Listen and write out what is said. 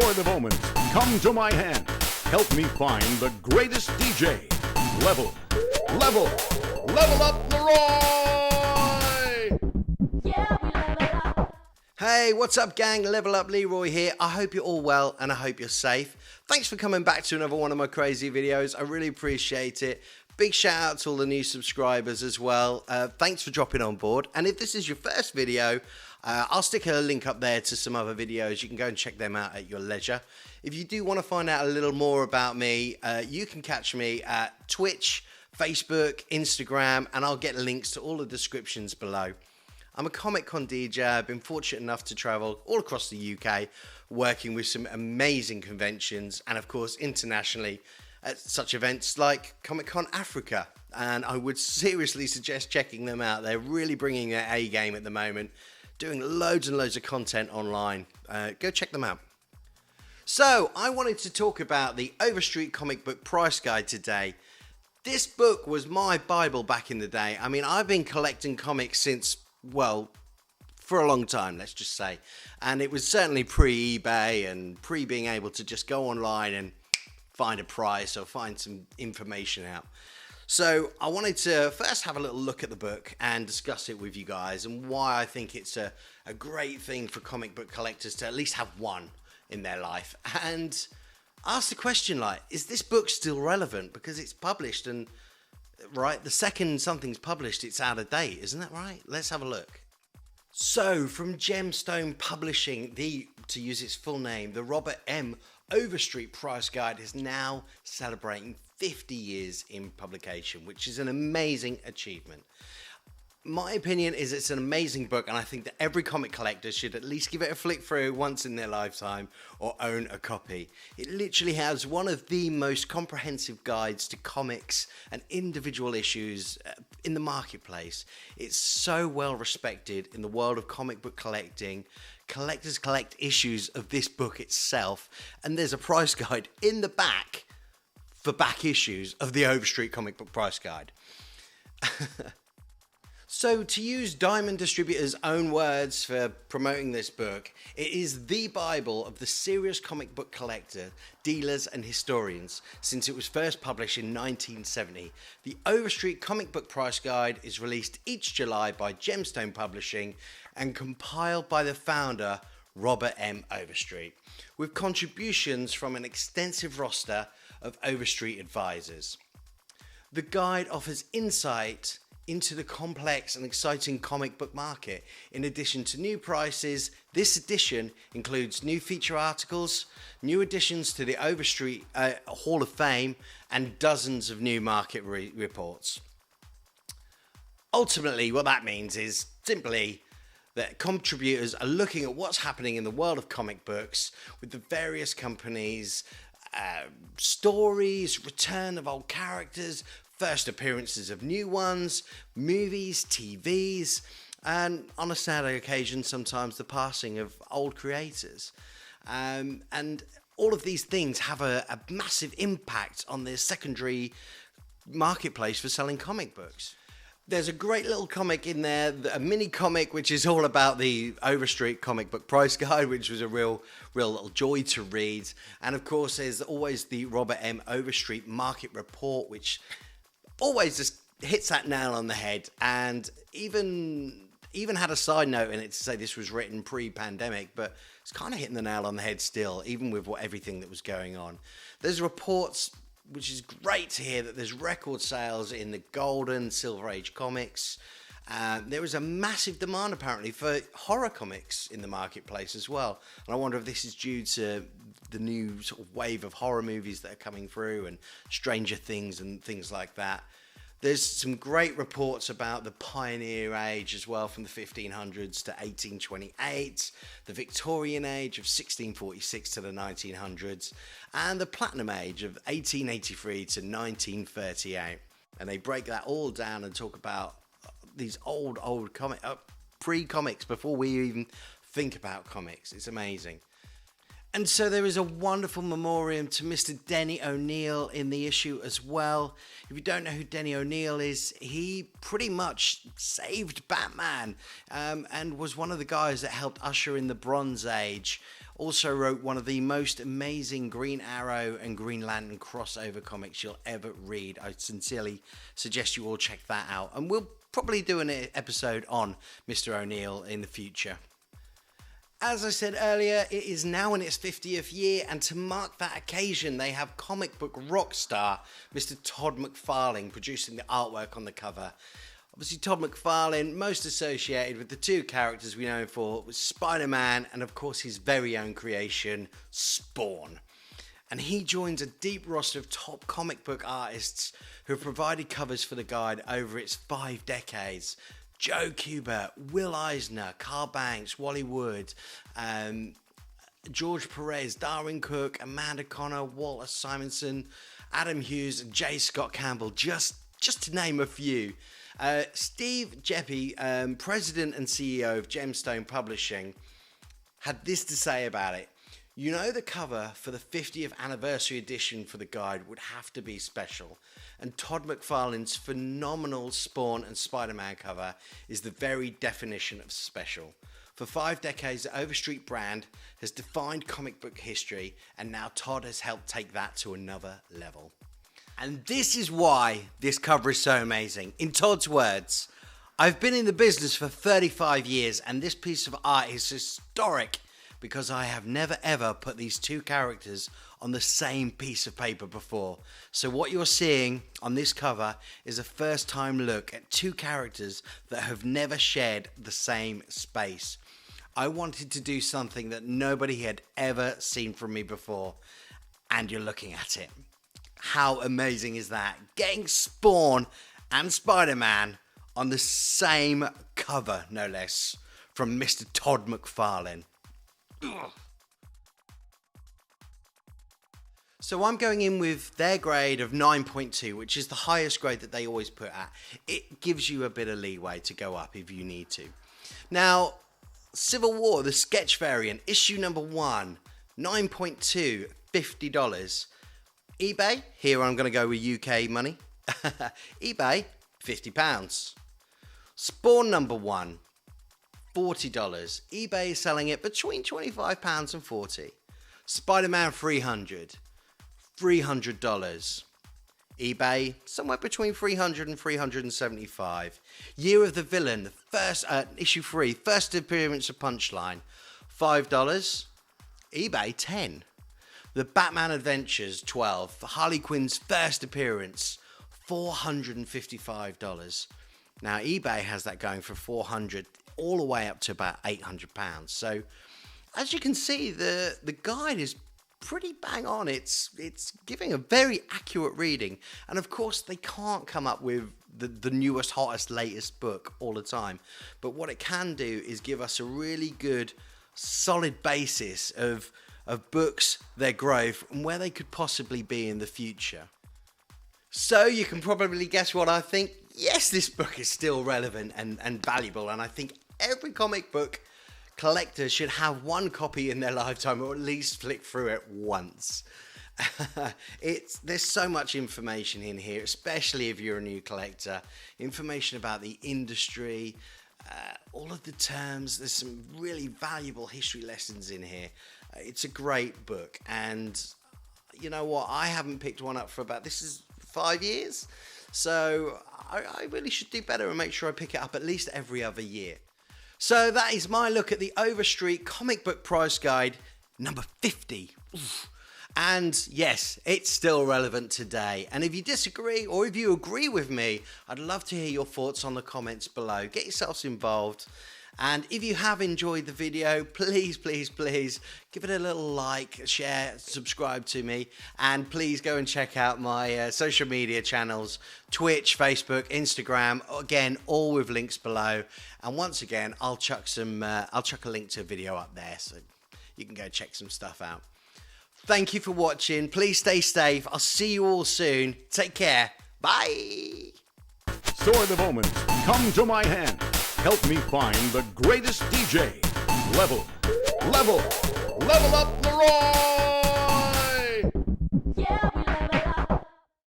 sword of omens, come to my hand. Help me find the greatest DJ. Level up Leroy! Yeah, we level up. Hey, what's up gang? Level Up Leroy here. I hope you're all well and I hope you're safe. Thanks for coming back to another one of my crazy videos. I really appreciate it. Big shout out to all the new subscribers as well. Thanks for dropping on board. And if this is your first video, I'll stick a link up there to some other videos. You can go and check them out at your leisure. If you do want to find out a little more about me, you can catch me at Twitch, Facebook, Instagram, and I'll get links to all the descriptions below. I'm a Comic Con DJ. I've been fortunate enough to travel all across the UK, working with some amazing conventions and of course internationally at such events like Comic Con Africa. And I would seriously suggest checking them out. They're really bringing their A game at the moment, doing loads and loads of content online. Go check them out. So I wanted to talk about the Overstreet Comic Book Price Guide today. This book was my Bible back in the day. I mean, I've been collecting comics since, well, for a long time, let's just say. And it was certainly pre-eBay and pre-being able to just go online and find a price or find some information out. So I wanted to first have a little look at the book and discuss it with you guys and why I think it's a great thing for comic book collectors to at least have one in their life. And ask the question, like, is this book still relevant? Because it's published and, right, the second something's published, it's out of date. Isn't that right? Let's have a look. So from Gemstone Publishing, to use its full name, the Robert M. Overstreet Price Guide is now celebrating 50 years in publication, which is an amazing achievement. My opinion is it's an amazing book, and I think that every comic collector should at least give it a flick through once in their lifetime or own a copy. It literally has one of the most comprehensive guides to comics and individual issues in the marketplace. It's so well respected in the world of comic book collecting. Collectors collect issues of this book itself, and there's a price guide in the back for back issues of the Overstreet Comic Book Price Guide. So to use Diamond Distributors' own words for promoting this book, it is the Bible of the serious comic book collector, dealers and historians since it was first published in 1970. The Overstreet Comic Book Price Guide is released each July by Gemstone Publishing and compiled by the founder, Robert M. Overstreet, with contributions from an extensive roster of Overstreet advisors. The guide offers insight into the complex and exciting comic book market. In addition to new prices, this edition includes new feature articles, new additions to the Overstreet Hall of Fame, and dozens of new market reports. Ultimately, what that means is simply that contributors are looking at what's happening in the world of comic books with the various companies, stories, return of old characters, first appearances of new ones, movies, TVs, and on a sad occasion, sometimes the passing of old creators. And all of these things have a massive impact on the secondary marketplace for selling comic books. There's a great little comic in there, a mini comic, which is all about the Overstreet Comic Book Price Guide, which was a real little joy to read. And of course, there's always the Robert M. Overstreet Market Report, which always just hits that nail on the head, and even had a side note in it to say this was written pre-pandemic, but it's kind of hitting the nail on the head still, even with everything that was going on. There's reports, which is great to hear, that there's record sales in the Golden, Silver Age comics. There is a massive demand apparently for horror comics in the marketplace as well, and I wonder if this is due to the new sort of wave of horror movies that are coming through and Stranger Things and things like that. There's some great reports about the Pioneer Age as well, from the 1500s to 1828, the Victorian Age of 1646 to the 1900s, and the Platinum Age of 1883 to 1938. And they break that all down and talk about these old pre-comics, before we even think about comics. It's amazing. And so there is a wonderful memoriam to Mr. Denny O'Neil in the issue as well. If you don't know who Denny O'Neil is, he pretty much saved Batman and was one of the guys that helped usher in the Bronze Age, Also wrote one of the most amazing Green Arrow and Green Lantern crossover comics you'll ever read. I sincerely suggest you all check that out. And we'll probably do an episode on Mr. ONeil in the future. As I said earlier, it is now in its 50th year, and to mark that occasion, they have comic book rock star Mr. Todd McFarlane producing the artwork on the cover. Obviously, Todd McFarlane, most associated with the two characters we know him for, was SpiderMan and, of course, his very own creation, Spawn. And he joins a deep roster of top comic book artists who have provided covers for the guide over its 5 decades. Joe Kubert, Will Eisner, Carl Banks, Wally Wood, George Perez, Darwin Cook, Amanda Connor, Walter Simonson, Adam Hughes, and J. Scott Campbell, just to name a few. Steve Geppi, president and CEO of Gemstone Publishing, had this to say about it. You know, the cover for the 50th anniversary edition for the guide would have to be special. And Todd McFarlane's phenomenal Spawn and Spider-Man cover is the very definition of special. For 5 decades, the Overstreet brand has defined comic book history, and now Todd has helped take that to another level. And this is why this cover is so amazing. In Todd's words, "I've been in the business for 35 years, and this piece of art is historic because I have never ever put these two characters on the same piece of paper before. So what you're seeing on this cover is a first time look at two characters that have never shared the same space. I wanted to do something that nobody had ever seen from me before, and you're looking at it." How amazing is that? Getting Spawn and Spider-Man on the same cover, no less, from Mr. Todd McFarlane. So I'm going in with their grade of 9.2, which is the highest grade that they always put at. It gives you a bit of leeway to go up if you need to. Now, Civil War, the sketch variant, issue number 1, 9.2, $50. eBay, here I'm going to go with UK money. eBay, £50. Spawn number 1, $40. eBay is selling it between £25 and $40. Spider-Man 300, $300. eBay, somewhere between $300 and $375. Year of the Villain, first issue 3, first appearance of Punchline, $5. eBay, $10. The Batman Adventures, $12. Harley Quinn's first appearance, $455. Now eBay has that going for $400 all the way up to about £800. So as you can see, the guide is pretty bang on. It's giving a very accurate reading, and of course they can't come up with the newest, hottest, latest book all the time, but what it can do is give us a really good, solid basis of books, their growth, and where they could possibly be in the future. So you can probably guess what I think. Yes, this book is still relevant and valuable, and I think every comic book collector should have one copy in their lifetime, or at least flick through it once. There's so much information in here, especially if you're a new collector. Information about the industry, all of the terms. There's some really valuable history lessons in here. It's a great book, and you know what? I haven't picked one up for this is 5 years, so I really should do better and make sure I pick it up at least every other year. So that is my look at the Overstreet Comic Book Price Guide number 50. Oof. And yes, it's still relevant today. And if you disagree or if you agree with me, I'd love to hear your thoughts on the comments below. Get yourselves involved. And if you have enjoyed the video, please, please, please give it a little like, share, subscribe to me, and please go and check out my social media channels, Twitch, Facebook, Instagram, again, all with links below. And once again, I'll chuck a link to a video up there so you can go check some stuff out. Thank you for watching. Please stay safe. I'll see you all soon. Take care. Bye. Sword of Omens, come to my hand. Help me find the greatest DJ. Level up the roar!